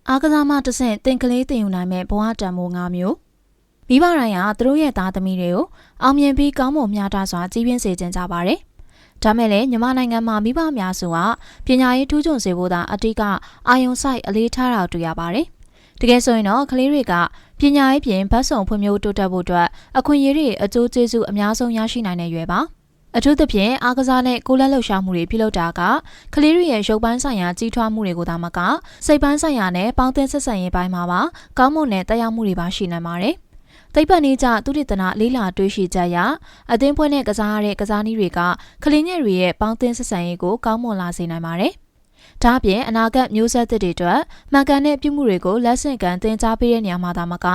အားကစားမတစ်ဆင့်တင်ကလေးတင်ယူနိုင်မဲ့ဘဝတံမိုး၅မျိုးမိဘတိုင်းကသူတို့ရဲ့သားသမီးတွေကိုအောင်မြင်ပြီးကောင်းမွန်မျှတစွာကြီးပြင်းစေချင်ကြပါတယ်။ဒါမဲ့လည်းမြန်မာနိုင်ငံမှာမိဘအများစုကပညာရေးထူးချွန်စေဖို့သာအတိကအာရုံစိုက်အလေးထားတာတွေ့ရပါတယ်။တကယ်ဆိုရင်တော့ကလေးတွေကပညာရေးပြင်ဘတ်စုံဖွံ့ဖြိုးတိုးတက်ဖို့အတွက်အခွင့်အရေးတွေအကျိုးကျေးဇူးအများဆုံးရရှိနိုင်တဲ့ရွယ်ပါ။အထူးသဖြင့်အားကစားနဲ့ကိုယ်လက်လှုပ်ရှားမှုတွေပြုလုပ်တာကကလေးတွေရဲ့ရုပ်ပိုင်းဆိုင်ရာကြီးထွားမှုတွေကိုသာမကစိတ်ပိုင်းဆိုင်ရာနဲ့ပေါင်းသင်းဆက်ဆံရေးပိုင်းမှာပါကောင်းမွန်တဲ့တက်ရောက်မှုတွေပါရှိနိုင်ပါတယ်။သိပ္ပံနည်းကျသုတေသနလေးလာတွေ့ရှိချက်အရအသင်းဖွဲ့နဲ့ကစားရတဲ့ကစားနည်းတွေကကလေးငယ်တွေရဲ့ပေါင်းသင်းဆက်ဆံရေးကိုကောင်းမွန်လာစေနိုင်ပါတယ်။ဒါ့အပြင်အနာဂတ်မျိုးဆက်သစ်တွေအတွက်မှန်ကန်တဲ့ပြုမှုတွေကိုလက်ဆင့်ကမ်းသင်ကြားပေးတဲ့နေရာမှာသာမက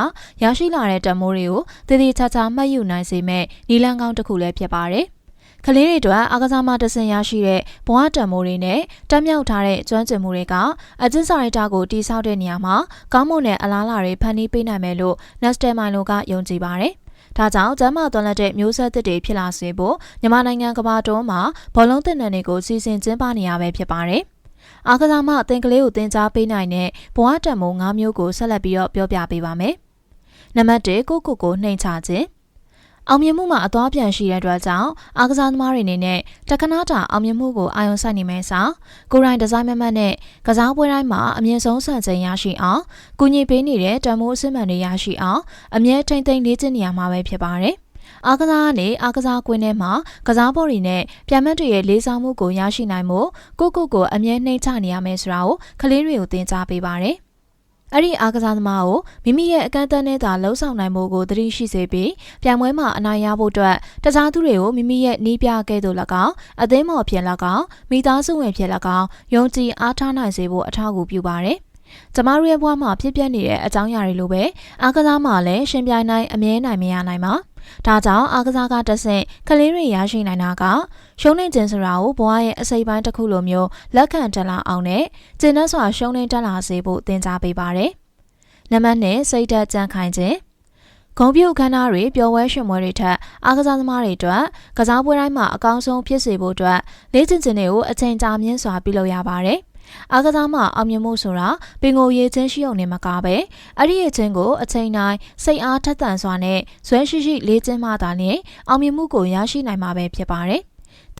ရရှိလာတဲ့တံမိုးတွေကိုတည်တည်ချာချာမှတ်ယူနိုင်စေမဲ့နည်းလမ်းကောင်းတစ်ခုလည်းဖြစ်ပါတယ်။ကလေးတွေအတွက်အားကစားမတစ်ဆင့်ရရှိတဲ့ဘဝတံမိုးတွေနဲ့တက်မြောက်ထားတဲ့ကျွမ်းကျင်မှုတွေကအကျဉ်းစာရိတ္တကိုတည်ဆောက်တဲ့နေရာမှာကောင်းမွန်တဲ့အလားအလာတွေဖန်တီးပေးနိုင်မယ်လို့ Nestor Milo ကယုံကြည်ပါတယ်။ဒါကြောင့်ကျန်းမာသွန်လက်တဲ့မျိုးဆက်သစ်တွေဖြစ်လာစေဖို့မြန်မာနိုင်ငံကမ္ဘာတွင်းမှာဘောလုံးသင်တန်းတွေကိုစီစဉ်ကျင်းပနေရပဲဖြစ်ပါတယ်။အားကစားမအသင်ကလေးကိုသင်ကြားပေးနိုင်တဲ့ဘဝတံမိုး၅မျိုးကိုဆက်လက်ပြီးတော့ပြောပြပေးပါမယ်။နံပါတ်1ကိုနှိမ်ချခြင်းအောင်မြင်မှုမှာအသွားပြန်ရှိတဲ့အတွက်ကြောင့်အားကစားသမားတွေအနေနဲ့တက္ကနာတာအောင်မြင်မှုကိုအာရုံစိုက်နေမယ်ဆိုကိုယ်တိုင်ဒီဇိုင်းမတ်နဲ့ကစားပွဲတိုင်းမှာအမြင့်ဆုံးစံချိန်ရရှိအောင်ကူညီပေးနေတဲ့တံမိုးအစစ်မှန်တွေရရှိအောင်အမြဲထိမ့်သိမ်းလေ့ကျင့်နေရမှာပဲဖြစ်ပါတယ်။အားကစားကနေအားကစားကွင်းထဲမှာကစားပေါ်တွေနဲ့ပြန်မတ်တွေရဲ့လေးစားမှုကိုရရှိနိုင်မှုကိုအမြဲနှိမ့်ချနေရမယ်ဆိုတာကိုကလေးတွေကိုသင်ကြားပေးပါတယ်။အဲ့ဒီအားကစားသမားကိုမိမိရဲ့အကန့်အသတ်နဲ့သာလှုပ်ဆောင်နိုင်မှုကိုသတိရှိစေပြီးပြိုင်ပွဲမှာအနိုင်ရဖို့အတွက်တခြားသူတွေကိုမိမိရဲ့နီးပြခဲ့သူ၎င်းအသင်းမော်ဖြစ်၎င်းမိသားစုဝင်ဖြစ်၎င်းယုံကြည်အားထားနိုင်စေဖို့အထောက်အကူပြုပါတယ်။ကျမတို့ရဲ့ဘဝမှာဖြစ်ပျက်နေတဲ့အကြောင်းအရာတွေလိုပဲအားကစားမှာလည်းရှင်ပြိုင်နိုင်အမြဲနိုင်မရနိုင်ပါ။ဒါကြောင့်အားကစားကတဆင့်ကလေးတွေရရှိနိုင်တာကရှုံးနေခြင်းဆိုတာကိုဘဝရဲ့အစိပ်ပိုင်းတစ်ခုလိုမျိုးလက်ခံတက်လာအောင်နဲ့ကျင့်တတ်စွာရှုံးနေတက်လာစေဖို့သင်ကြားပေးပါတယ်။နံပါတ်2စိတ်ဓာတ်ကြံ့ခိုင်ခြင်းဂုဏ်ပြုအခမ်းအနားတွေပျော်ပွဲရွှင်ပွဲတွေထက်အားကစားသမားတွေအတွက်ကစားပွဲတိုင်းမှာအကောင်းဆုံးဖြစ်စေဖို့အတွက်လေ့ကျင့်ခြင်းတွေကိုအချိန်ကြာမြင့်စွာပြုလုပ်ရပါတယ်။အားကစားမှာအောင်မြင်မှုဆိုတာပင်ကိုယ်ရေးခြင်းရှိုံနဲ့မကားပဲအဲ့ဒီရဲ့ခြင်းကိုအချိန်တိုင်းစိတ်အားထက်သန်စွာနဲ့ဇွဲရှိလေ့ကျင့်မှသာလျှင်အောင်မြင်မှုကိုရရှိနိုင်မှာပဲဖြစ်ပါတယ်။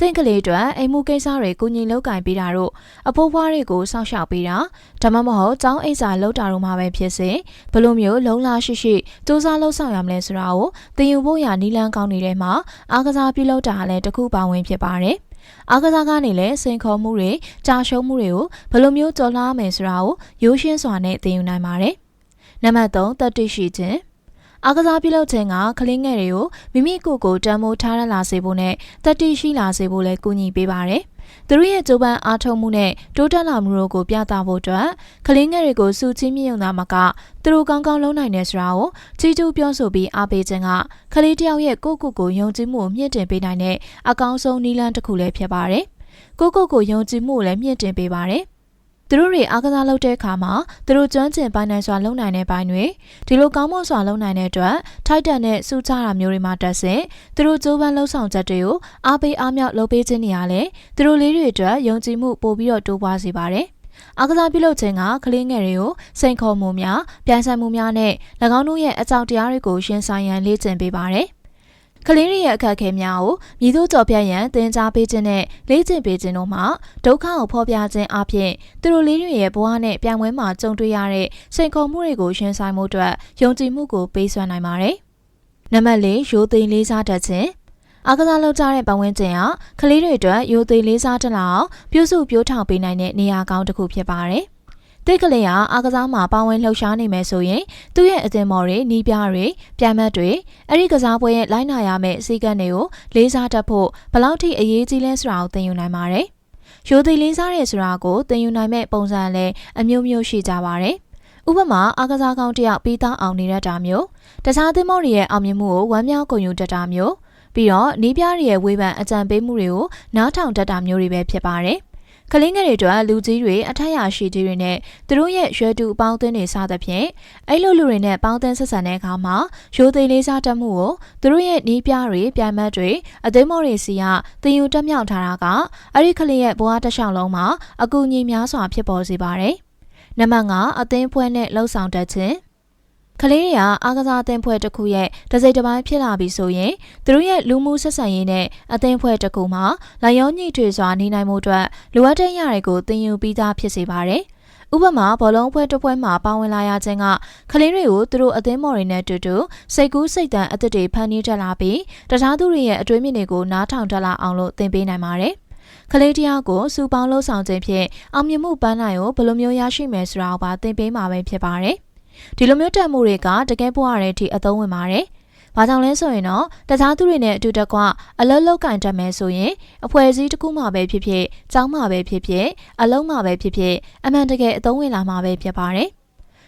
သင်ကလေးအတွက်အိမ်မှုကိစ္စတွေကုညီလုပ်ကင်ပေးတာတို့အဖိုးဖွားတွေကိုစောင့်ရှောက်ပေးတာဒါမှမဟုတ်ကျောင်းအိမ်စာလုပ်တာတို့မှပဲဖြစ်စေဘလို့မျိုးလုံလာရှိစူးစမ်းလှုပ်ဆောင်ရမလဲဆိုတာကိုသင်ယူဖို့ရနီလန်းကောင်းနေတဲ့မှာအားကစားပြုလုပ်တာလည်းတစ်ခုပါဝင်ဖြစ်ပါတယ်။အားကစားကနေလည်းစိန်ခေါ်မှုတွေကြာရှုံးမှုတွေကိုဘယ်လိုမျိုးကျော်လွှားမယ်ဆိုတာကိုရိုးရှင်းစွာနဲ့သင်ယူနိုင်ပါတယ်။နံပါတ်3တတိရှိခြင်းအားကစားပြုလုပ်ခြင်းကကလေးငယ်တွေကိုမိမိကိုယ်ကိုတန်ဖိုးထားရလာစေဖို့နဲ့တတိရှိလာစေဖို့လည်းကူညီပေးပါတယ်။သူတို့ရဲ့ကြိုးပမ်းအားထုတ်မှုနဲ့တိုးတက်လာမှုတို့ကိုပြသဖို့အတွက်ကလေးငယ်တွေကိုစုချင်းမြင့်ုံသာမကသူတို့ကောင်းကောင်းလုပ်နိုင်တဲ့ဆိုတာကိုချီးကျူးပြောဆိုပြီးအားပေးခြင်းကကလေးတယောက်ရဲ့ကိုယုံကြည်မှုကိုမြင့်တင်ပေးနိုင်တဲ့အကောင်းဆုံးနည်းလမ်းတစ်ခုလည်းဖြစ်ပါတယ်။ကိုယုံကြည်မှုကိုလည်းမြင့်တင်ပေးပါတယ်။သူတို့တွေအားကစားလုပ်တဲ့အခါမှာသူတို့ကျွမ်းကျင်ပိုင်းနိုင်စွာလုပ်နိုင်တဲ့ပိုင်းတွေဒီလိုကောင်းမွန်စွာလုပ်နိုင်တဲ့အတွက်ထိုက်တန်တဲ့စူးချတာမျိုးတွေမှာတက်ဆင်သူတို့ကြိုးပမ်းလှုပ်ဆောင်ချက်တွေကိုအားပေးအားမြောက်လုပ်ပေးခြင်းနေရလဲသူတို့လေးတွေအတွက်ယုံကြည်မှုပို့ပြီးတော့တိုးပွားစေပါတယ်။အားကစားပြုလုပ်ခြင်းကကလေးငယ်တွေကိုစိန်ခေါ်မှုများပြိုင်ဆိုင်မှုများနဲ့၎င်းတို့ရဲ့အကြောင်းတရားတွေကိုရှင်းဆိုင်ရန်လေ့ကျင့်ပေးပါတယ်။ကလေးတွေရဲ့အခက်အခဲများကိုမြည်သူကြော်ပြရန်သင်ကြားပေးခြင်းနဲ့လေ့ကျင့်ပေးခြင်းတို့မှာဒုက္ခကိုဖော်ပြခြင်းအပြင်သူတို့လေးတွေရဲ့ဘဝနဲ့ပြိုင်ပွဲမှာကြုံတွေ့ရတဲ့စိန်ခေါ်မှုတွေကိုရှင်းဆိုင်မှုအတွက်ယုံကြည်မှုကိုပေးစွမ်းနိုင်ပါတယ်။နံပါတ်4ရိုသေလေးစားတတ်ခြင်းအားကစားလုပ်ကြတဲ့ပတ်ဝန်းကျင်ဟာကလေးတွေအတွက်ရိုသေလေးစားတတ်လာအောင်ပြုစုပြောထောင်ပေးနိုင်တဲ့နေရာကောင်းတစ်ခုဖြစ်ပါတယ်။တိတ်ကလေးဟာအားကစားမှာပါဝင်လှုပ်ရှားနေမယ်ဆိုရင်သူ့ရဲ့အသင်းမော်တွေနီးပြားတွေပြိုင်မတ်တွေအဲ့ဒီကစားပွဲရဲ့လိုက်နာရမယ့်အစည်းအကမ်းတွေကိုလေးစားတတ်ဖို့ဘယ်လောက်ထိအရေးကြီးလဲဆိုတာကိုသင်ယူနိုင်ပါတယ်။ရိုသေလေးစားရဲဆိုတာကိုသင်ယူနိုင်မဲ့ပုံစံလည်းအမျိုးမျိုးရှိကြပါတယ်။ဥပမာအားကစားကောင်းတစ်ယောက်ပြီးသားအောင်နေတတ်တာမျိုးတခြားသင်းမော်တွေရဲ့အောင်မြင်မှုကိုဝမ်းမြောက်ဂုဏ်ယူတတ်တာမျိုးပြီးတော့နီးပြားတွေရဲ့ဝေဖန်အကြံပေးမှုတွေကိုနားထောင်တတ်တာမျိုးတွေပဲဖြစ်ပါတယ်။ကလေးငယ်တွေအတွက်လူကြီးတွေအထက်ရရှိကြီးတွေနဲ့သူတို့ရဲ့ရွယ်တူအပေါင်းအသင်းတွေစသဖြင့်အဲ့လိုလူတွေနဲ့ပေါင်းသင်းဆက်ဆံတဲ့အခါမှာရိုသေလေးစားတတ်မှုကိုသူတို့ရဲ့နီးပြားတွေပြိုင်မတ်တွေအသိမော်တွေစီကသင်ယူတက်မြောက်ထားတာကအဲ့ဒီကလေးရဲ့ဘဝတစ်လျှောက်လုံးမှာအကူအညီများစွာဖြစ်ပေါ်စေပါတယ်။ နံပါတ်5အသင်းဖွဲ့နဲ့လှုပ်ဆောင်တတ်ခြင်းကလေးတွေကအားကစားအသင်းဖွဲ့တစ်ခုရဲ့တစ်စိတ်တစ်ပိုင်းဖြစ်လာပြီဆိုရင်သူတို့ရဲ့လူမှုဆက်ဆံရေးနဲ့အသင်းဖွဲ့တစ်ခုမှာလာရောညှိထွေစွာနေနိုင်မှုအတွက်လိုအပ်တဲ့ရတွေကိုသင်ယူပြီးသားဖြစ်စေပါတယ်။ဥပမာဘောလုံးဖွဲ့တစ်ဖွဲ့မှာပါဝင်လာရခြင်းကကလေးတွေကိုသူတို့အသင်းမော်တွေနဲ့တူတူစိတ်ကူးစိတ်တန်အသစ်တွေဖန်တီးတက်လာပြီးတခြားသူတွေရဲ့အတွေးမြင်တွေကိုနားထောင်တက်လာအောင်လို့သင်ပေးနိုင်ပါတယ်။ကလေးတရားကိုစူပေါင်းလှုပ်ဆောင်ခြင်းဖြင့်အောင်မြင်မှုပန်းနိုင်ကိုဘယ်လိုမျိုးရရှိမယ်ဆိုတာကိုပါသင်ပေးမှာပဲဖြစ်ပါတယ်။ဒီလိုမျိုးတက်မှုတွေကတကယ်ပွားရတဲ့အထိအသုံးဝင်ပါတယ်။ဘာကြောင့်လဲဆိုရင်တော့တခြားသူတွေနဲ့အတူတကွအလုံးလောက်ကင်တက်မယ်ဆိုရင်အဖွဲ့အစည်းတစ်ခုမှပဲဖြစ်ဖြစ်ကျောင်းမှပဲဖြစ်ဖြစ်အလုံးမှပဲဖြစ်ဖြစ်အမှန်တကယ်အသုံးဝင်လာမှာပဲဖြစ်ပါတယ်။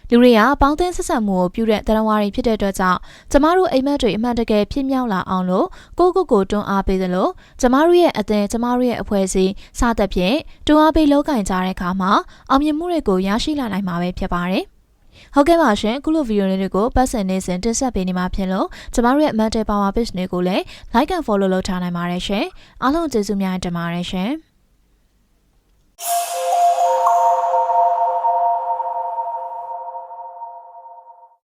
လူတွေကပေါင်းသင်းဆက်ဆံမှုကိုပြုတဲ့တရားဝါတွေဖြစ်တဲ့အတွက်ကြောင့်ကျမတို့အိမ်မက်တွေအမှန်တကယ်ဖြစ်မြောက်လာအောင်လို့ကိုတွန်းအားပေးသလိုကျမတို့ရဲ့အသင်းကျမတို့ရဲ့အဖွဲ့အစည်းစသဖြင့်တွန်းအားပေးလုပ်ကင်ကြတဲ့အခါမှာအောင်မြင်မှုတွေကိုရရှိလာနိုင်မှာပဲဖြစ်ပါတယ်။ဟုတ်ကဲ့ပါရှင်အခုလိုဗီဒီယိုလေးတွေကိုပတ်စံနေစဉ်တင်ဆက်ပေးနေမှာဖြစ်လို့ကျမတို့ရဲ့ Mental Power Page တွေကိုလည်း Like and Follow လုပ်ထားနိုင်ပါတယ်ရှင်အားလုံးကျေးဇူးများတင်ပါတယ်ရှင်